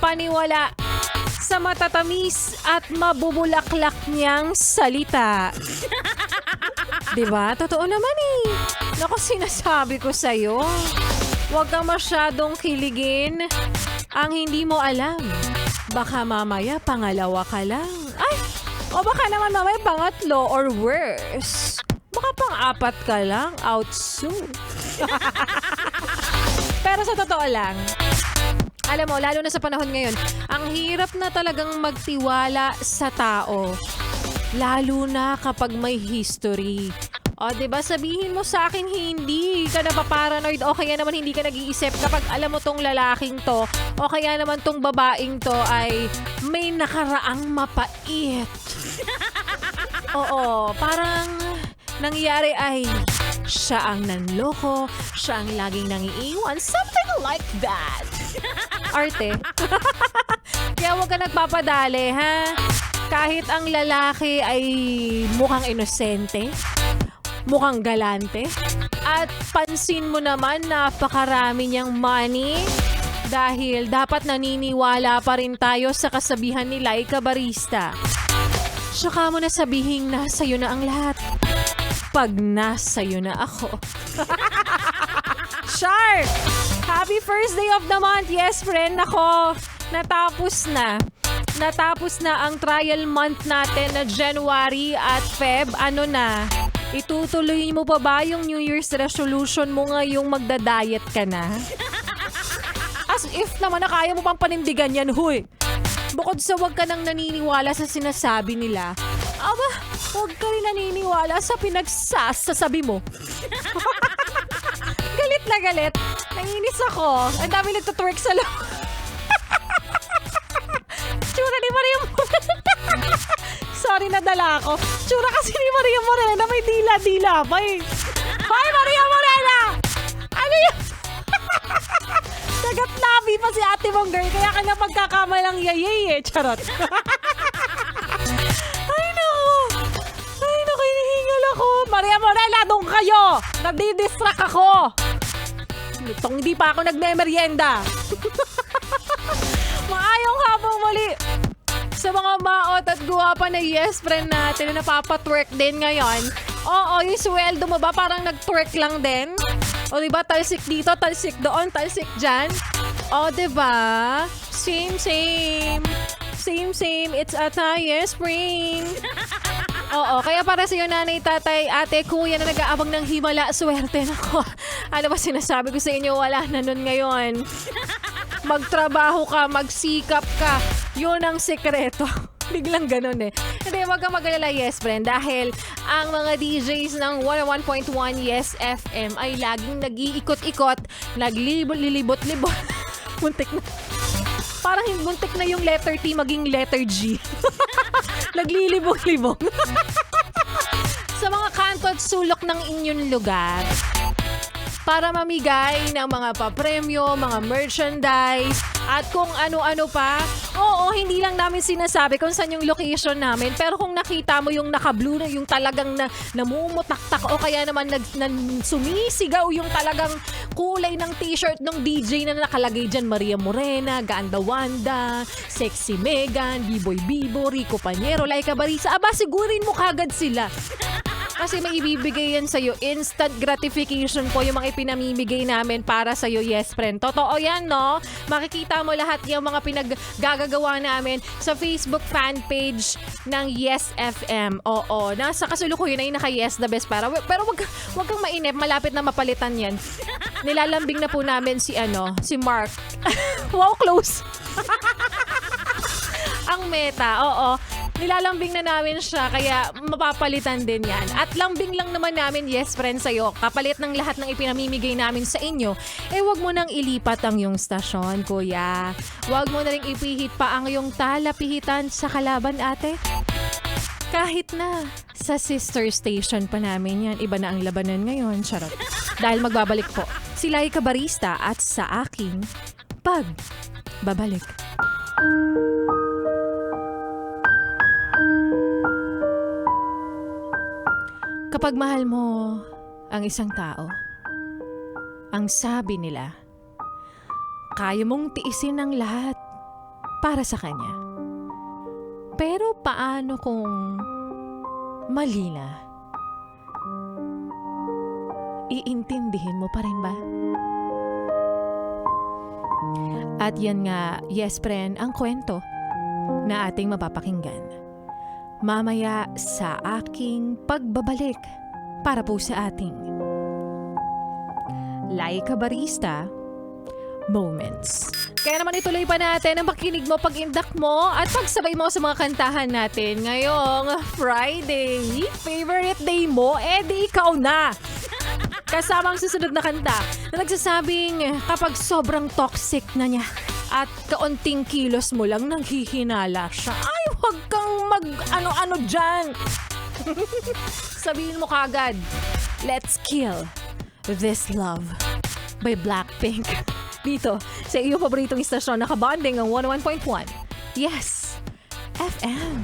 paniwala sa matatamis at mabubulaklak niyang salita. Diba? Totoo naman eh. Naku, sinasabi ko sa'yo. Huwag kang masyadong kiligin ang hindi mo alam. Baka mamaya pangalawa ka lang. Ay! O baka naman mamaya pangatlo or worse. Baka pang-apat ka lang. Out soon. Pero sa totoo lang, alam mo, lalo na sa panahon ngayon, ang hirap na talagang magtiwala sa tao. Lalo na kapag may history. O, diba, sabihin mo sa akin hindi ka na paranoid o kaya naman hindi ka nag-iisip kapag alam mo tong lalaking to o kaya naman tong babaeng to ay may nakaraang mapait. Oo, parang nangyari ay siya ang nanloko, siya ang laging nangiiwan, something like that. Arte. Kaya huwag ka nagpapadali, ha? Kahit ang lalaki ay mukhang inosente, mukhang galante, at pansin mo naman napakarami niyang money dahil dapat naniniwala pa rin tayo sa kasabihan ni Laika Barista. Saka mo na sabihin na sa'yo na ang lahat pag nasa'yo na ako. Char! Happy first day of the month! Yes, friend, ako. Natapos na. Natapos na ang trial month natin na January at Feb. Ano na? Itutuloy mo pa ba yung New Year's resolution mo ngayong magda-diet ka na? As if naman na kaya mo pang panindigan yan, huy. Bukod sa wag ka nang naniniwala sa sinasabi nila, aba, wag ka rin naniniwala sa pinagsasabi mo. Galit na galit. Nanginis ako. Ang dami nagtutwerk sa loob. Tsura ni Maria Morena. Sorry, nadala ako. Tsura kasi ni Maria Morena may dila-dila pa eh. Hoy, Maria Morena! Ano yun? Nagat-labi pa si ate mong girl kaya ka na pagkakamalang yayay eh. Charot. Ay, naku. Ay, naku, hinihingal ako. Maria Morena, doon kayo. Nadidistract ako. Itong hindi pa ako nagme-merienda. Maayong habang muli sa mga maot at guwapa na yes friend natin na napapatwerk din ngayon. Oo, yung sweldo mo ba parang nag-twerk lang din? O diba, talsik dito, talsik doon, talsik dyan? O diba? Same, same. Same, same. It's a Thai spring. Oo, kaya para sa iyo nanay, tatay, ate, kuya na nag-aabang ng himala, swerte nako. Ano ba sinasabi ko sa inyo? Wala na nun ngayon. Magtrabaho ka, magsikap ka. Yun ang sekreto. Biglang ganun eh. Hindi, wag kang mag-alala, yes friend, dahil ang mga DJs ng 101.1 Yes FM ay laging nag-iikot-ikot, naglilibot-libot. Muntik na. Parang muntik na yung letter T maging letter G. Naglilibong-libong. Sa mga kanto at sulok ng inyong lugar, para mamigay ng mga papremyo, mga merchandise, at kung ano-ano pa. Oo, hindi lang namin sinasabi kung saan yung location namin. Pero kung nakita mo yung naka-blue na yung talagang namumutaktak o kaya naman sumisigaw yung talagang kulay ng t-shirt ng DJ na nakalagay dyan, Maria Morena, Ganda Wanda, Sexy Megan, B-Boy Bibo, Rico Pañero, Laika Barisa. Aba, sigurin mo kagad sila. Kasi may ibibigay yan sa'yo. Instant gratification po yung mga ipinamimigay namin para sa'yo, yes friend. Totoo yan, no? Makikita mo lahat yung mga pinaggagawa namin sa Facebook fan page ng Yes FM. Oo, nasa kasulukuyan na yung naka-Yes the best para. Pero wag kang mainip, malapit na mapalitan yan. Nilalambing na po namin si Mark. Wow, close. Ang meta, oo. Nilalambing na namin siya, kaya mapapalitan din yan. At lambing lang naman namin, yes friend, sa'yo. Kapalit ng lahat ng ipinamimigay namin sa inyo, wag mo nang ilipat ang iyong stasyon, kuya. Wag mo na rin ipihit pa ang iyong talapihitan sa kalaban, ate. Kahit na sa sister station pa namin yan, iba na ang labanan ngayon, charot. Dahil magbabalik po si Laika Barista at sa aking pagbabalik. Kapag mahal mo ang isang tao, ang sabi nila, kaya mong tiisin ang lahat para sa kanya. Pero paano kung mali na? Iintindihin mo pa rin ba? At yan nga, yes friend, ang kwento na ating mapapakinggan. Mamaya sa aking pagbabalik para po sa ating Laika Barista Moments. Kaya naman ituloy pa natin ang pakinig mo, pag-indak mo at pagsabay mo sa mga kantahan natin ngayong Friday. Favorite day mo? Di ikaw na! Kasama ang susunod na kanta na nagsasabing kapag sobrang toxic na niya at kaunting kilos mo lang nanghihinala siya. Ay, huwag kang mag-ano-ano dyan! Sabihin mo kagad, let's kill this love by Blackpink. Dito sa iyong paboritong istasyon, nakabonding ang 101.1. Yes, FM.